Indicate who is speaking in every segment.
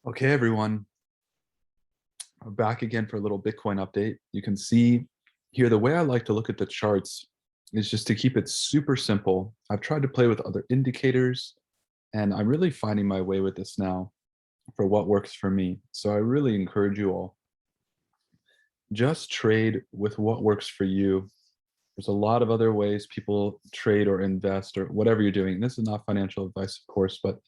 Speaker 1: Okay, everyone, I'm back again for a little Bitcoin update. You can see here the way I like to look at the charts is just to keep it super simple. I've tried to play with other indicators, and I'm really finding my way with this now for what works for me. So I really encourage you all, just trade with what works for you. There's a lot of other ways people trade or invest or whatever you're doing. This is not financial advice, of course, but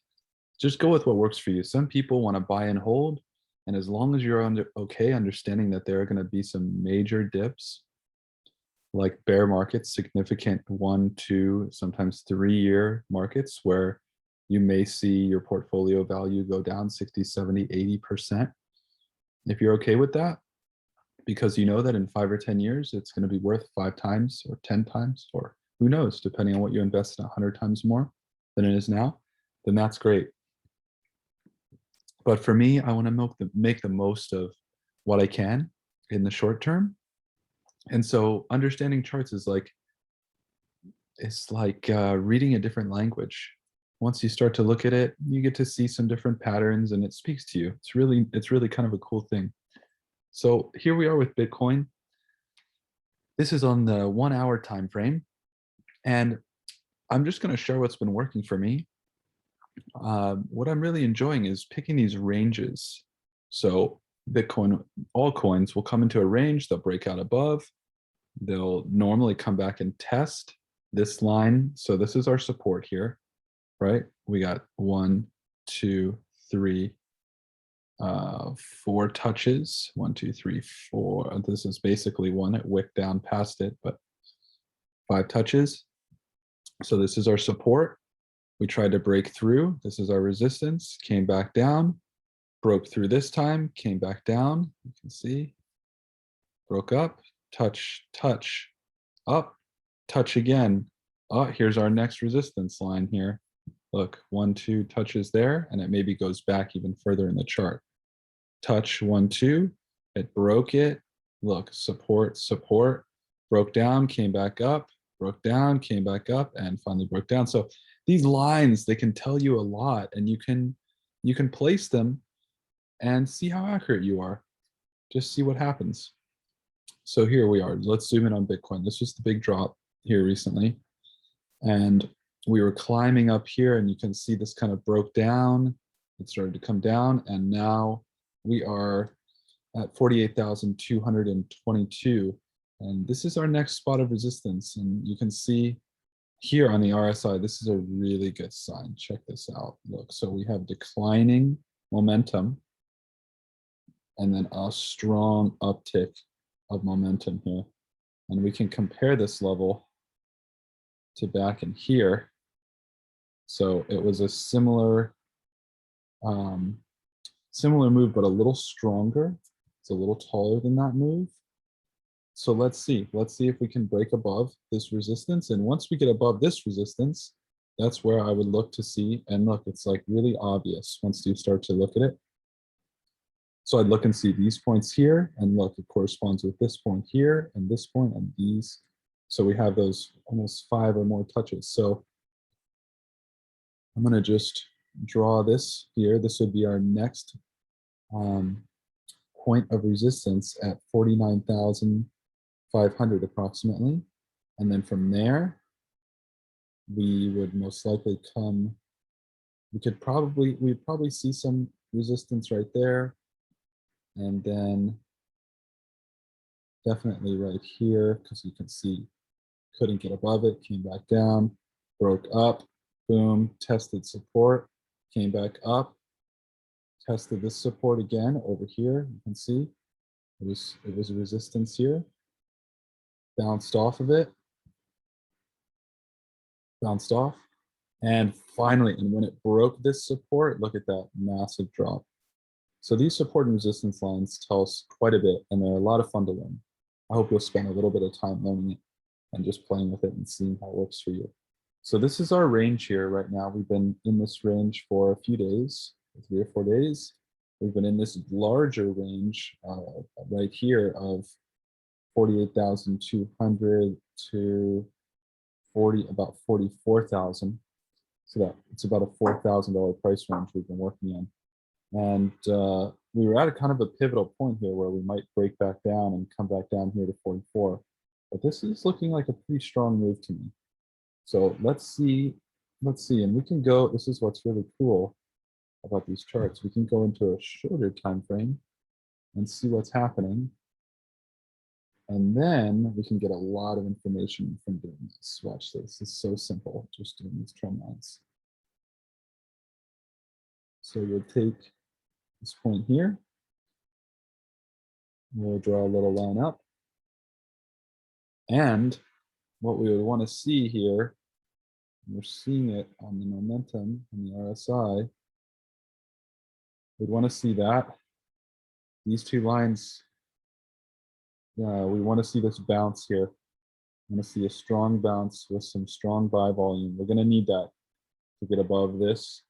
Speaker 1: just go with what works for you. Some people want to buy and hold, and as long as you're understanding that there are going to be some major dips, like bear markets, significant 1, 2, sometimes 3-year markets where you may see your portfolio value go down 60, 70, 80%. If you're okay with that, because you know that in 5 or 10 years, it's going to be worth 5 times or 10 times, or who knows, depending on what you invest in, 100 times more than it is now, then that's great. But for me, I want to make the most of what I can in the short term. And so understanding charts is like, it's like reading a different language. Once you start to look at it, you get to see some different patterns and it speaks to you. It's really kind of a cool thing. So here we are with Bitcoin. This is on the 1 hour time frame. And I'm just going to share what's been working for me. What I'm really enjoying is picking these ranges. So Bitcoin, all coins will come into a range, they'll break out above, they'll normally come back and test this line. So this is our support here, right? We got 1, 2, 3, 4 touches. 1, 2, 3, 4. This is basically one. It wicked down past it, but 5 touches. So this is our support. We tried to break through. This is our resistance, came back down, broke through this time, came back down. You can see, broke up, touch, touch, up, touch again. Oh, here's our next resistance line here. Look, 1, 2 touches there, and it maybe goes back even further in the chart. Touch, 1, 2, it broke it. Look, support, support, broke down, came back up, broke down, came back up, and finally broke down. So these lines, they can tell you a lot, and you can place them and see how accurate you are. Just see what happens. So here we are. Let's zoom in on Bitcoin. This was the big drop here recently. And we were climbing up here, and you can see this kind of broke down. It started to come down, and now we are at 48,222. And this is our next spot of resistance. And you can see here on the RSI, this is a really good sign. Check this out. Look, so we have declining momentum and then a strong uptick of momentum here. And we can compare this level to back in here. So it was a similar move, but a little stronger. It's a little taller than that move. So let's see if we can break above this resistance. And once we get above this resistance, that's where I would look to see. And look, it's like really obvious once you start to look at it. So I'd look and see these points here, and look, it corresponds with this point here and this point and these. So we have those almost 5 or more touches. So I'm going to just draw this here. This would be our next point of resistance at 49,500 approximately. And then from there, we would most likely come, we'd probably see some resistance right there. And then definitely right here, because you can see, couldn't get above it, came back down, broke up, boom, tested support, came back up, tested this support again over here. You can see it was a resistance here, bounced off of it, bounced off, and finally, and when it broke this support, look at that massive drop. So these support and resistance lines tell us quite a bit, and they're a lot of fun to learn. I hope you'll spend a little bit of time learning it and just playing with it and seeing how it works for you. So this is our range here right now. We've been in this range for a few days, 3 or 4 days. We've been in this larger range right here of 48,200 to about 44,000. So that it's about a $4,000 price range we've been working in. And we were at a kind of a pivotal point here where we might break back down and come back down here to 44. But this is looking like a pretty strong move to me. So let's see, and we can go, this is what's really cool about these charts. We can go into a shorter time frame and see what's happening. And then we can get a lot of information from doing this. Watch this, it's so simple, just doing these trend lines. So we'll take this point here. We'll draw a little line up. And what we would want to see here, we're seeing it on the momentum and the RSI, we'd want to see that. These two lines, we want to see this bounce here. We want to see a strong bounce with some strong buy volume. We're going to need that to get above this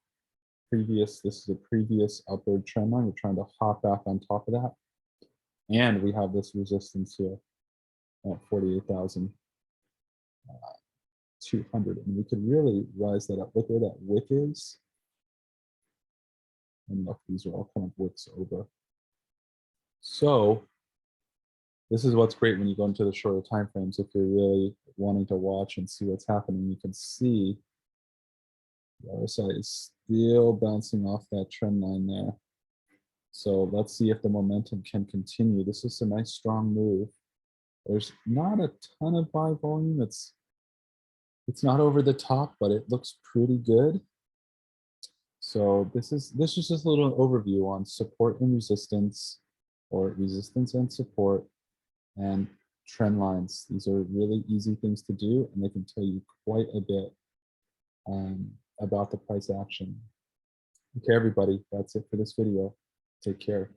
Speaker 1: previous, this is a previous upward trend line. We're trying to hop back on top of that. And we have this resistance here at 48,200. And we could really rise that up. Look where that wick is. And look, these are all kind of wicks over. So this is what's great when you go into the shorter time frames. If you're really wanting to watch and see what's happening, you can see the RSI is still bouncing off that trend line there. So let's see if the momentum can continue. This is a nice strong move. There's not a ton of buy volume. It's not over the top, but it looks pretty good. So this is just a little overview on support and resistance, or resistance and support, and trend lines. These are really easy things to do, and they can tell you quite a bit about the price action. Okay, everybody, that's it for this video. Take care.